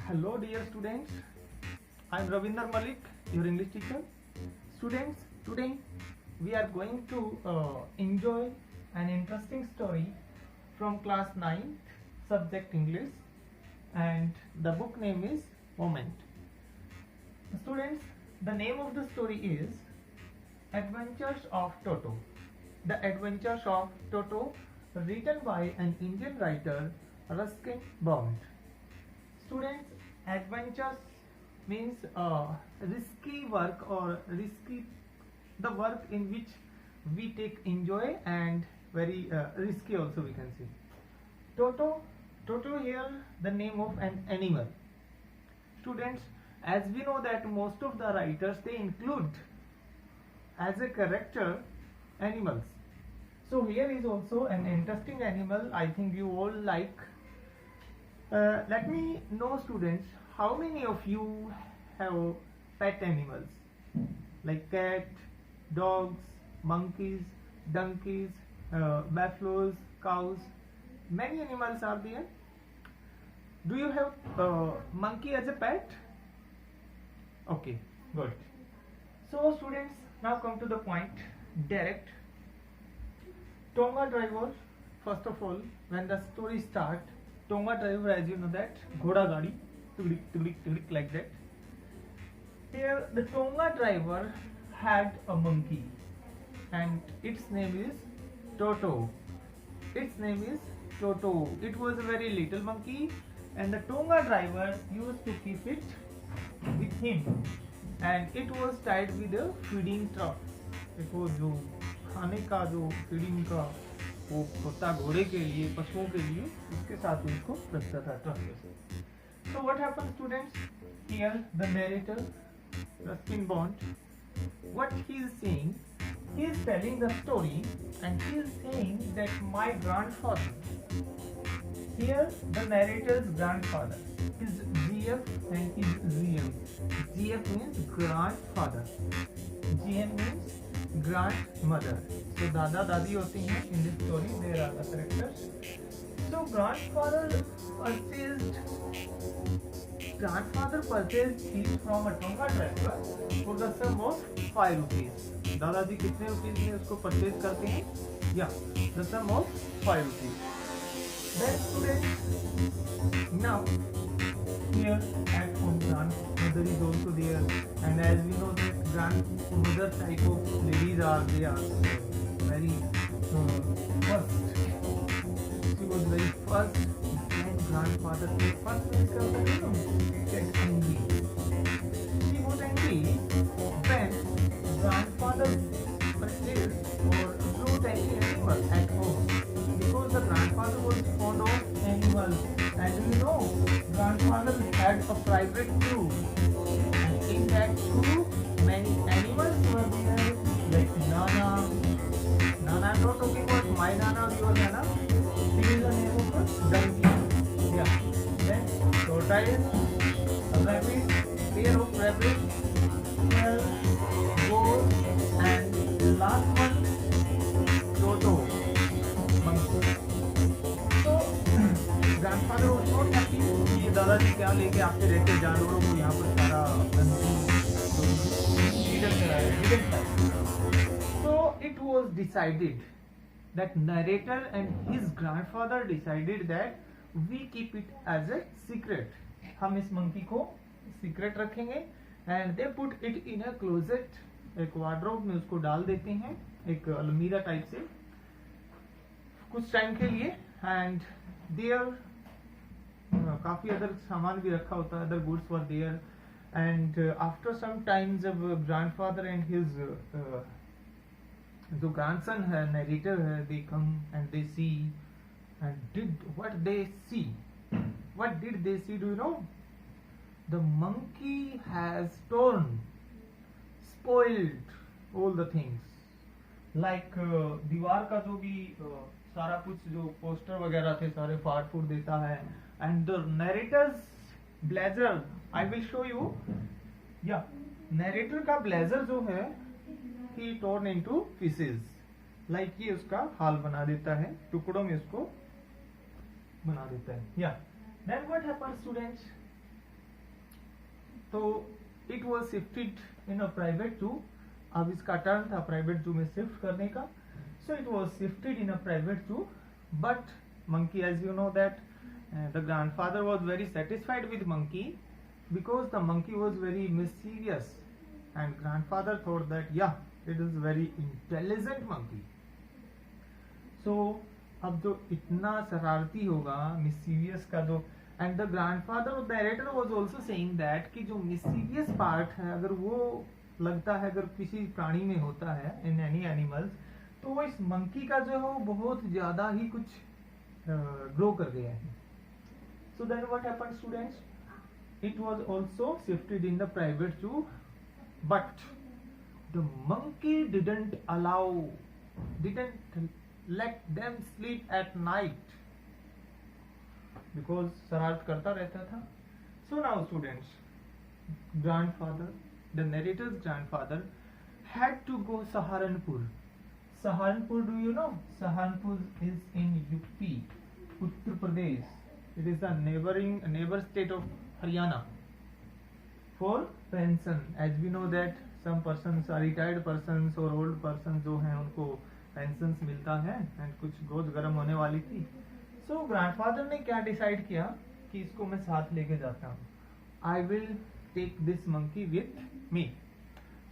Hello dear students, I am Ravinder Malik, your English teacher. Students, today we are going to enjoy an interesting story from class 9th, subject English, and the book name is Moment. Students, the name of the story is Adventures of Toto. The Adventures of Toto, written by an Indian writer, Ruskin Bond. Students, adventures means risky work or risky the work in which we take enjoy and very risky also we can say. Toto here the name of an animal. Students, as we know that most of the writers they include as a character animals. So here is also an interesting animal. I think you all like. Let me know, students, how many of you have pet animals like cat, dogs, monkeys, donkeys, buffaloes, cows? Many animals are there. Do you have monkey as a pet? Okay, good. So students, now come to the point direct. Tonga driver, first of all, when the story starts, Tonga driver, as you know that, Ghoda Gadi, tudik like that. Here, the Tonga driver had a monkey, and its name is Toto. Its name is Toto. It was a very little monkey, and the Tonga driver used to keep it with him, and it was tied with a feeding trough. It was जो खाने का जो feeding का वो होता घोड़े के लिए, पशुओं के लिए, उसके साथ उसको रखता था ट्रंक से. So what happened, students? Here the narrator, Ruskin Bond, what he is saying, he is telling the story, and he is saying that my grandfather. Here the narrator's grandfather is GF and is GM. GF means grandfather. GM means grandmother. So dada dadi hoti hain in this story. There are the characters. So grandfather purchased cheese from a Tonga driver for the sum of 5 rupees. दादाजी कितने rupees में उसको purchase करते हैं? Yeah, the sum of 5 rupees. Then students, now here at home grandmother is also there, and as we know that grandmother type of ladies are very first. She was very first, and grandfather first get angry. She was angry when grandfather purchased or brought any animal at home, because the grandfather was fond of animals, and you know grandfather had a private zoo, and in that zoo many animals were there, like Nana. I'm not talking about my Nana, your Nana. She is the name of a donkey. Yeah. Then tortoise, a rabbit, pair of rabbits, goat, and the last one, Toto, monkey. So grandfather was not happy कि दादाजी क्या लेके आते रहते जानवरों को यहाँ पर सारा So it was decided that narrator and his grandfather decided that we keep it as a secret. हम इस monkey को secret रखेंगे, and they put it in a closet, एक wardrobe में उसको डाल देते हैं, एक अलमीरा टाइप से कुछ टाइम के लिए, and there काफी अदर सामान भी रखा होता है, other goods were there, and after some times of grandfather and his जो grandson है, narrator है, they come and they see, and did what they see. What did they see? Do you know? The monkey has torn, spoiled all the things. Like दीवार का जो भी सारा कुछ जो पोस्टर वगैरह थे सारे फाड़ फूड़ देता है, and the narrator's blazer, I will show you. Yeah, narrator का blazer जो है, he torn into pieces. Like ये उसका हाल बना देता है, टुकड़ों में उसको बना देता है. या देन व्हाट हैपेंड स्टूडेंट्स, तो it was shifted in a private जू. अब इसका टर्न था प्राइवेट जू में शिफ्ट करने का. So it was shifted in a private zoo, but monkey, as you know that the grandfather was very satisfied with monkey because the monkey was very mischievous, and grandfather thought that yeah, it is very intelligent monkey. So अब जो इतना शरारती होगा, mischievous का जो, and the grandfather और director was also saying that कि जो मिस्चीवियस पार्ट है अगर वो लगता है अगर किसी प्राणी में होता है इन एनी एनिमल्स, तो वो इस मंकी का जो है वो बहुत ज्यादा ही कुछ ग्रो कर गया है. So then what happened students, it was also shifted in the private zoo, but the monkey didn't let them sleep at night because शरारत करता रहता था. So now students, grandfather, the narrator's grandfather had to go Saharanpur. Saharanpur, do you know? Saharanpur is in UP, Uttar Pradesh. It is the neighbor state of Haryana. For pension, as we know that some persons are retired persons or old persons जो हैं उनको pensions मिलता है, and कुछ गोद गर्म होने वाली थी. सो ग्रैंडफादर ने क्या डिसाइड किया कि इसको मैं साथ लेके जाता हूँ. I will take this monkey with me.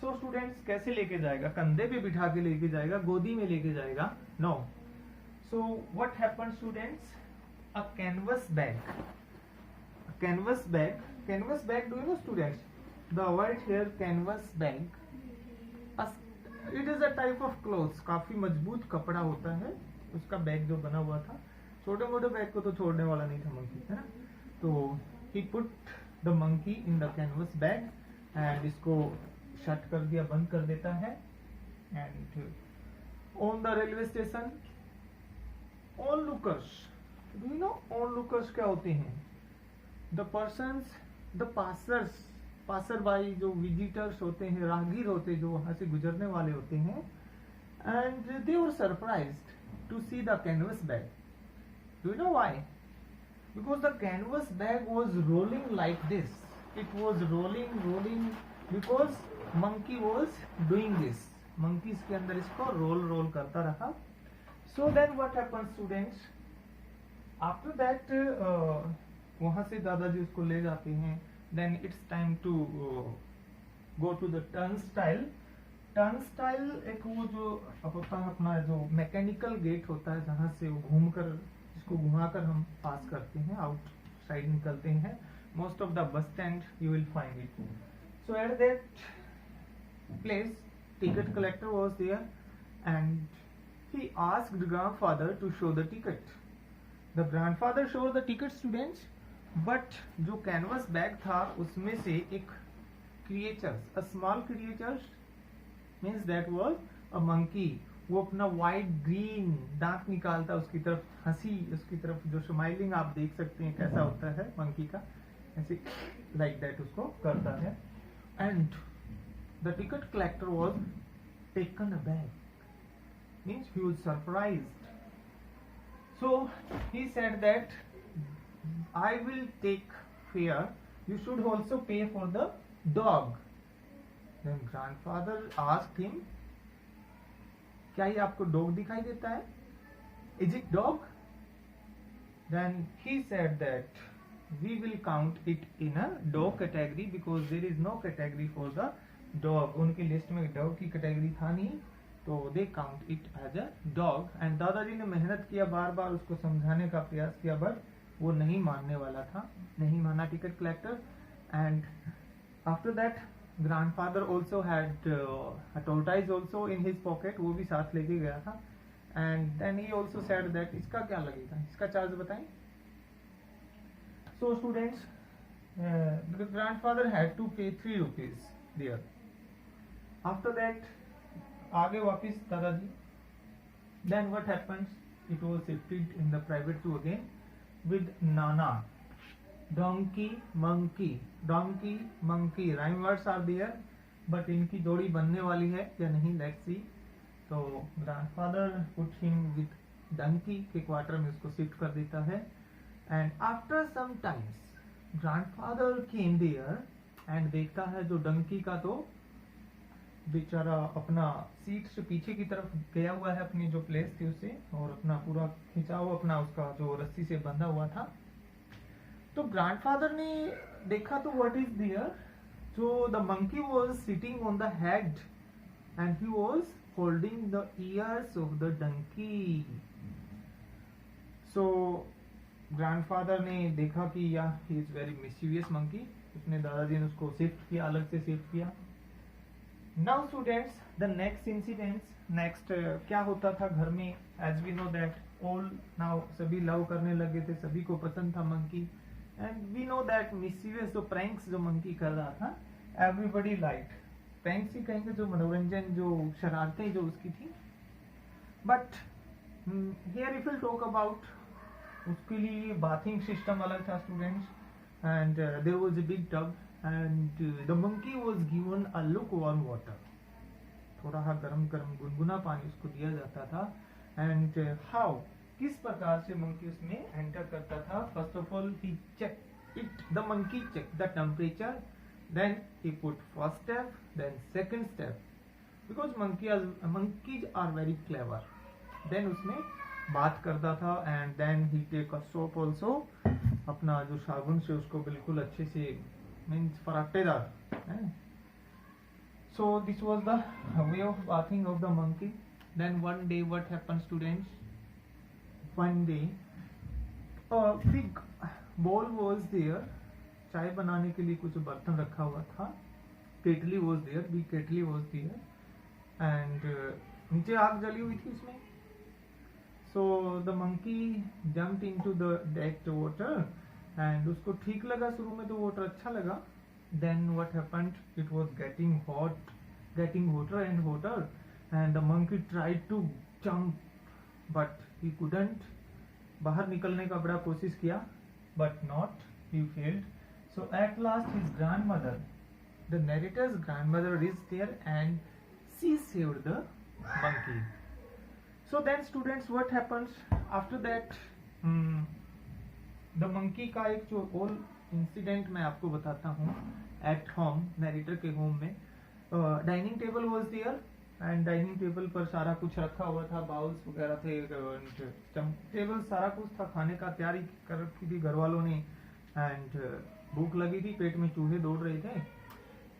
So students, कैसे लेके जाएगा? कंधे पे बिठा के लेके जाएगा, गोदी में लेके जाएगा? No. So what happened students, a canvas bag. Canvas bag, do you know students the word here canvas bag? It is a type of clothes. काफी मजबूत कपड़ा होता है उसका बैग जो बना हुआ था. छोटे मोटे बैग को तो छोड़ने वाला नहीं था मंकी, है ना. तो he put the monkey in the canvas bag and इसको शट कर दिया, बंद कर देता है. And on the railway station, onlookers, do you know onlookers क्या होते हैं? The persons, the passer by, जो विजिटर्स होते हैं, राहगीर होते हैं जो वहां से गुजरने वाले होते हैं. And they were surprised to see the canvas bag. Do you know why? Because the canvas bag was rolling like this. It was rolling because monkey was doing this. मंकी इसके अंदर इसको रोल करता रहा. So then what happened students, after that वहां से दादाजी उसको ले जाते हैं. Then it's time to go to the turnstile. Turnstile एक वो जो होता है अपना जो मैकेनिकल गेट होता है जहां से वो घूमकर, इसको घुमाकर हम पास करते हैं, आउटसाइड निकलते हैं. Most of the bus stand you will find it. So at that place, ticket collector was there and he asked the grandfather to show the ticket. The grandfather showed the ticket, students, but जो canvas bag था उसमें से एक creature, a small creature, means that was a monkey. वो अपना white green दांत निकालता, उसकी तरफ हंसी, उसकी तरफ जो स्माइलिंग आप देख सकते हैं कैसा होता है monkey का, ऐसे like that उसको करता है. And the ticket collector was taken aback, means he was surprised. So he said that I will take fare, you should also pay for the dog. Then grandfather asked him, क्या ये आपको dog दिखाई देता है? Is it dog? Then he said that we will count it in a dog category because there is no category for the dog. उनकी list में dog की category था नहीं, तो they count it as a dog. And दादाजी ने मेहनत किया, बार बार उसको समझाने का प्रयास किया, बट वो नहीं मानने वाला था, नहीं माना ticket collector. And after that grandfather also had tortoise also in his pocket, वो भी साथ लेके गया था. And then he also said that इसका क्या लगेगा, इसका चार्ज बताएं. So students, grandfather had to pay 3 rupees there. After that, आगे वापिस दादाजी. Then what happens? It was shifted in the private zoo again with Nana. Donkey, monkey, rhyme words are there, but इनकी जोड़ी बनने वाली है या नहीं, let's see. तो grandfather put him with donkey के क्वार्टर में उसको शिफ्ट कर देता है. And after some times grandfather came there and देखता है जो डंकी का तो बेचारा अपना सीट से पीछे की तरफ गया हुआ है अपनी जो प्लेस थी उससे, और अपना पूरा खिंचा हुआ अपना उसका जो रस्सी से बंधा हुआ था। तो ग्रैंडफादर ने देखा तो व्हाट इज देयर, जो the monkey was sitting on the head and he was holding the ears of the donkey. So grandfather ने देखा कि yeah he is very mischievous monkey, उसने दादाजी ने उसको शिफ्ट किया, अलग से शिफ्ट किया। Now students the next incidents, next क्या होता था घर में, as we know that all now सभी लव करने लगे थे, सभी को पसंद था monkey, and we know that mischievous जो प्रैंक्स जो मंकी कर रहा था एवरीबॉडी लाइक, प्रैंक्स ही कहेंगे, जो मनोरंजन जो शरारतें जो उसकी थी। But here if will talk about, उसके लिए बाथिंग सिस्टम अलग था students, and there was a big tub and the monkey was given a lukewarm water, थोड़ा सा गरम गरम गुनगुना पानी उसको दिया जाता था। एंड हाउ, किस प्रकार से मंकी उसमें एंटर करता था, first of all he check it, the monkey check the temperature, then he put first step, then second step, because monkeys are very clever. Then उसमें बात करता था and then he take a soap also, अपना जो साबुन से उसको बिल्कुल अच्छे से मीन्स फराटेदार। So this was the way of bathing of the monkey. Then one day what happened students, one day a big bowl was there, चाय बनाने के लिए कुछ बर्तन रखा हुआ था, केटली was there, big kettle was there, and नीचे आग जली हुई थी उसमें। So the monkey jumped into that water and उसको ठीक लगा शुरू में, तो वाटर अच्छा लगा। Then what happened, it was getting hotter and hotter, and the monkey tried to jump but he couldn't, बाहर निकलने का बड़ा कोशिश किया but not, he failed। So at last his grandmother, the narrator's grandmother is there and she saved the monkey। So then students what happens after that, the monkey का एक जो ओल इंसिडेंट मैं आपको बताता हूँ। एट होम, नरेटर के home में dining table was there and dining table पर सारा कुछ रखा हुआ था, बाउल्स वगैरह थे, टेबल सारा कुछ था, खाने का तैयारी कर रखी थी घर वालों ने, एंड भूख लगी थी, पेट में चूहे दौड़ रहे थे।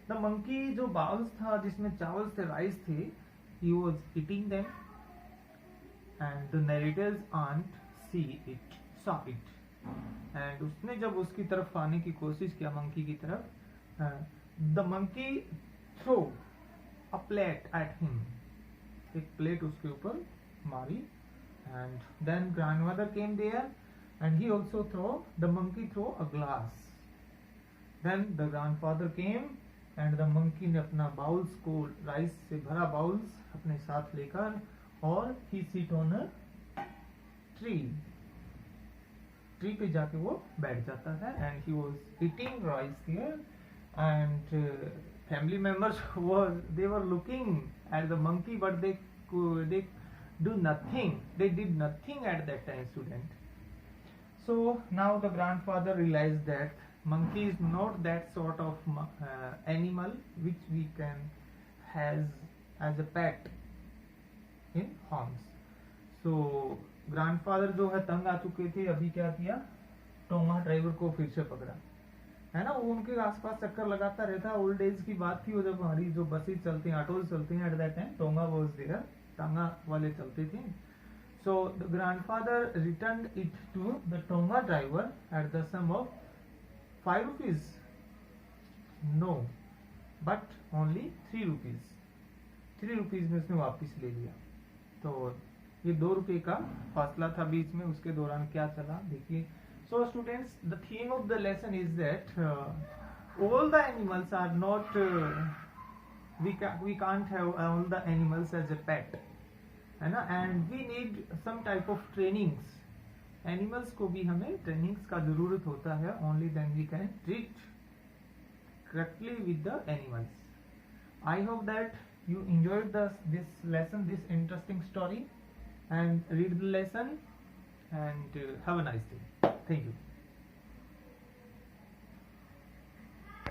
द मंकी जो बाउल्स था जिसमें चावल थे, राइस थे, he was eating them and the narrator's aunt saw it, and उसने जब उसकी तरफ आने की कोशिश किया मंकी की तरफ, the monkey throw a plate at him, एक प्लेट उसके ऊपर मारी, and then grandmother came there and he also throw, the monkey throw a glass, then the grandfather came and the monkey ने अपना बाउल्स को, rice से भरा bowls अपने साथ लेकर, और ही सिट ऑन अ ट्री पे जाके वो बैठ जाता है, and he was eating rice here, and family members they were looking at the monkey but they did nothing at that time student। So now the grandfather realized that monkey is not that sort of animal which we can has as a pet in homes। So grandfather जो है तंग आ चुके थे, अभी क्या किया, tonga driver को फिर से पकड़ा, है ना, वो उनके आसपास चक्कर लगाता रहता। ओल्ड एज की बात थी, वो जब हमारी जो बसेस चलती हैं, ऑटोज चलते हैं, at that time tonga was there, tonga वाले चलते थे। So the grandfather return it to the tonga driver at the sum of 5 rupees, no but only 3 rupees, 3 rupees में उसने वापिस ले लिया। तो ये 2 रुपए का फासला था बीच में, उसके दौरान क्या चला देखिए। So students the theme of the lesson is that all the animals are not, we can't have all the animals as a pet, है ना, and we need some type of trainings, animals को भी हमें trainings का जरूरत होता है, only then we can treat correctly with the animals. I hope that you enjoyed this lesson, this interesting story, and read the lesson, and have a nice day। Thank you.